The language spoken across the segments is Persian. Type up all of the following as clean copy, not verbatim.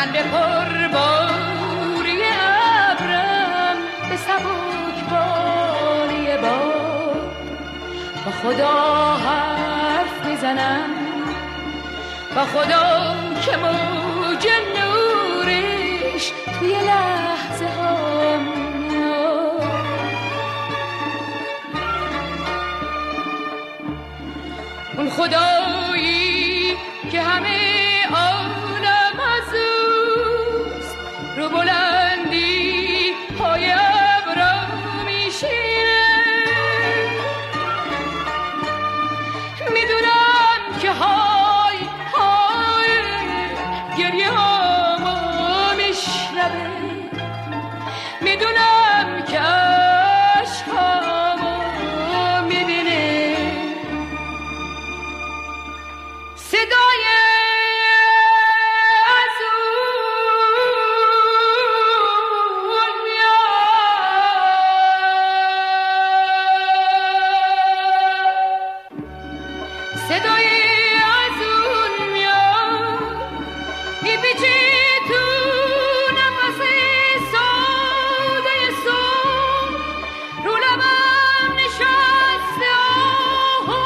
من به پرباری ابرم، به سبک باری باد با خدا حرف میزنم، با خدا که موج نورش توی لحظه ها میاد. اون خدایی که همه عالم از اوست، رو بلندی پای ابرا میشینه. میدونم که های های گریه هامو میشنوه، میدونم که عشقامو میبینه. صدای از اون میاد، صدای از اون میاد، میپیچه تو نفس ساده صبح، رو لبم نشسته آهو،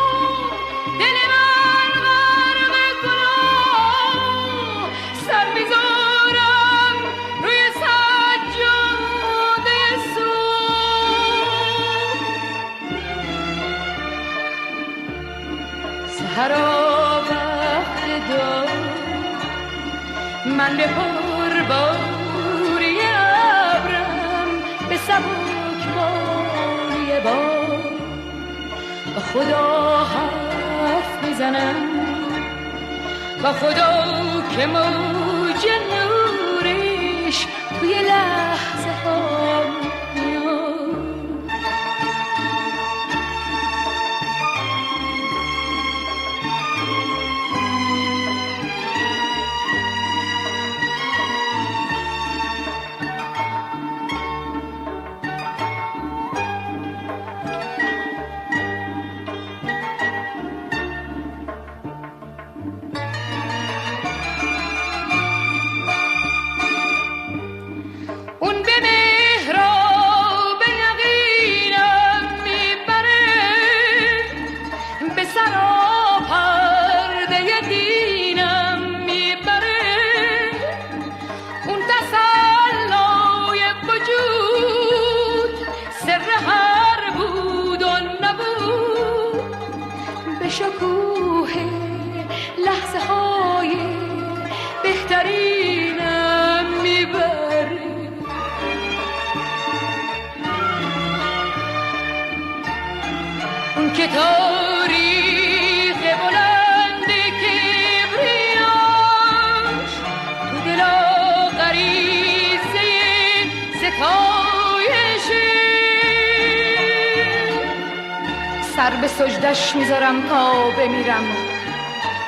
دل من غرق گناه، سر میذارم روی سجاده صبح. سحرا وقت دار من به پرباری ابرم، به سبک باری باد با خدا حرف میزنم، با خدا که موج نورش توی لحظه ها میاد. اون به مهراب یقینم میبره، به سراپرده دینم میبره. اون تسلای وجود سر هر بود و نبود، به شکوه لحظه های بهترینم میبره. اون که تاریخ بلند کبریاش تو دلا غریزه ستایشه، سر به سجدش میذارم تا بمیرم،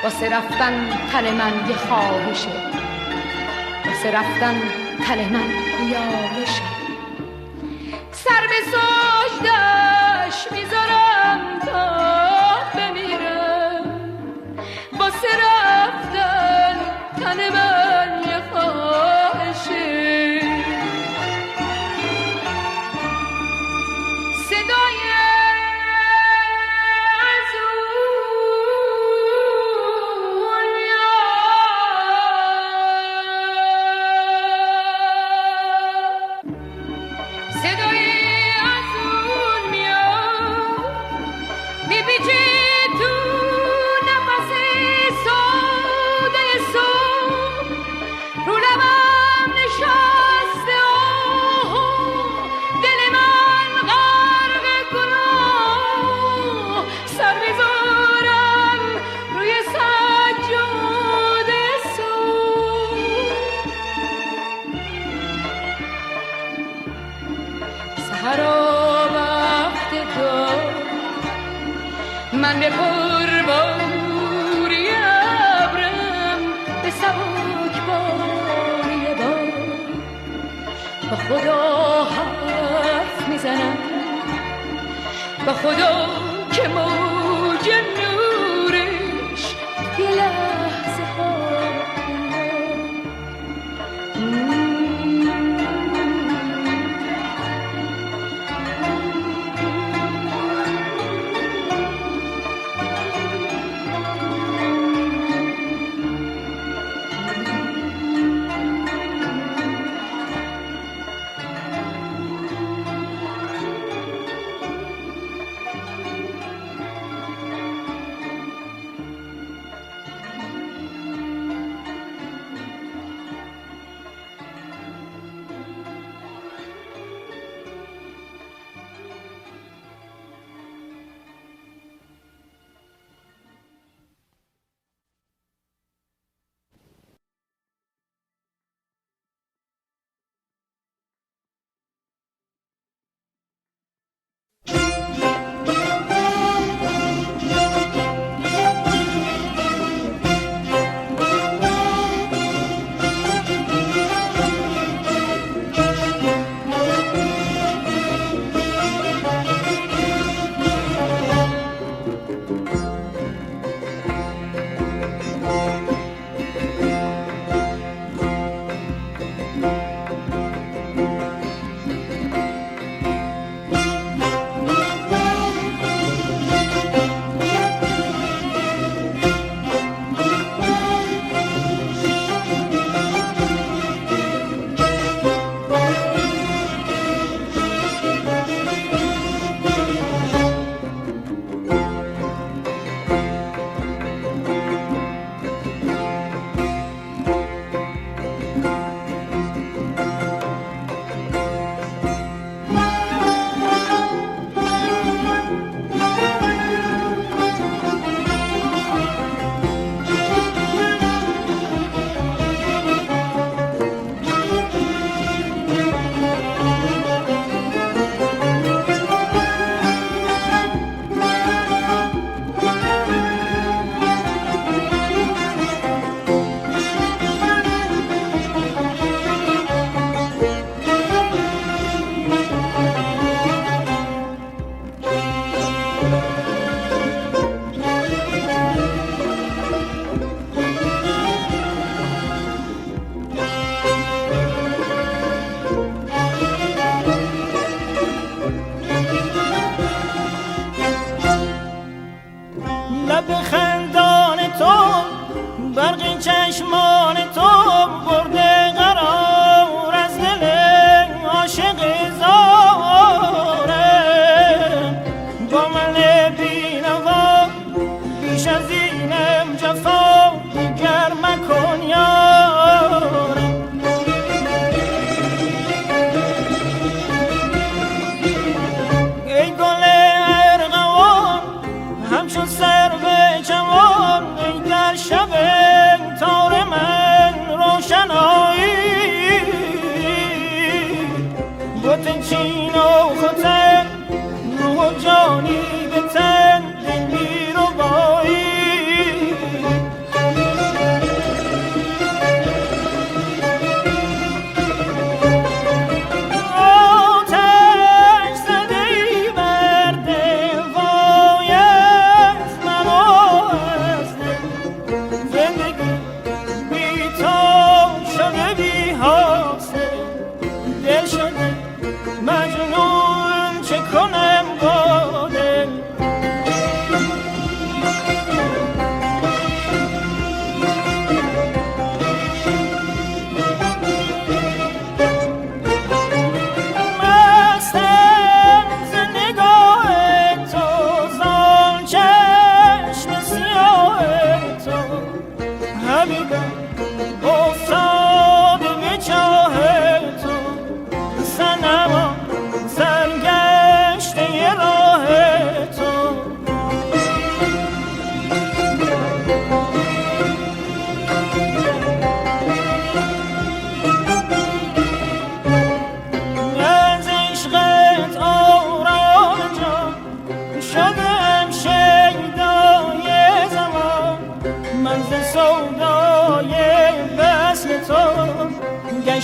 واسه رفتن تن من یه خواهشه، واسه رفتن تن من یارشه. سر به سجدش میذارم تا بمیرم، واسه رفتن تن من یه خواهشه. صدای از اون میاد، صدای از اون میاد، میپیچه تو نفس ساده صبح، رو لبم نشسته آهو، دل من غرق گناه، سر میذارم روی سجاده صبح. سحرا وقت دار من به پرباری ابرم، به سبک باری باد با خدا حرف میزنم، با خدا که موج نورش یه لحظه ها میاد.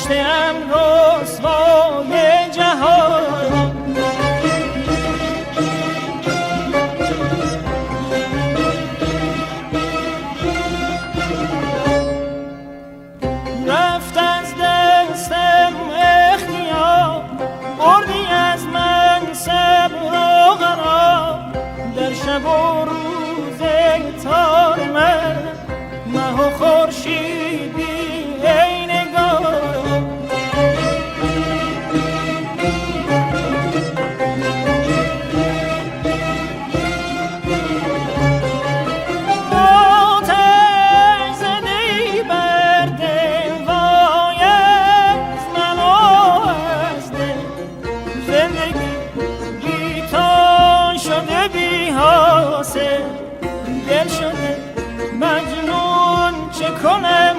گشتم رسوای جهان. رفت از دستم اختیار، بردی از من صبر و قرار. در شب و روز تار من، مه و خورشیدی ای نگاه. آتش زدی بر دل، وای از من و از دل. زندگی بی تو شده بی حاصل، دل شده مجنون چه کنم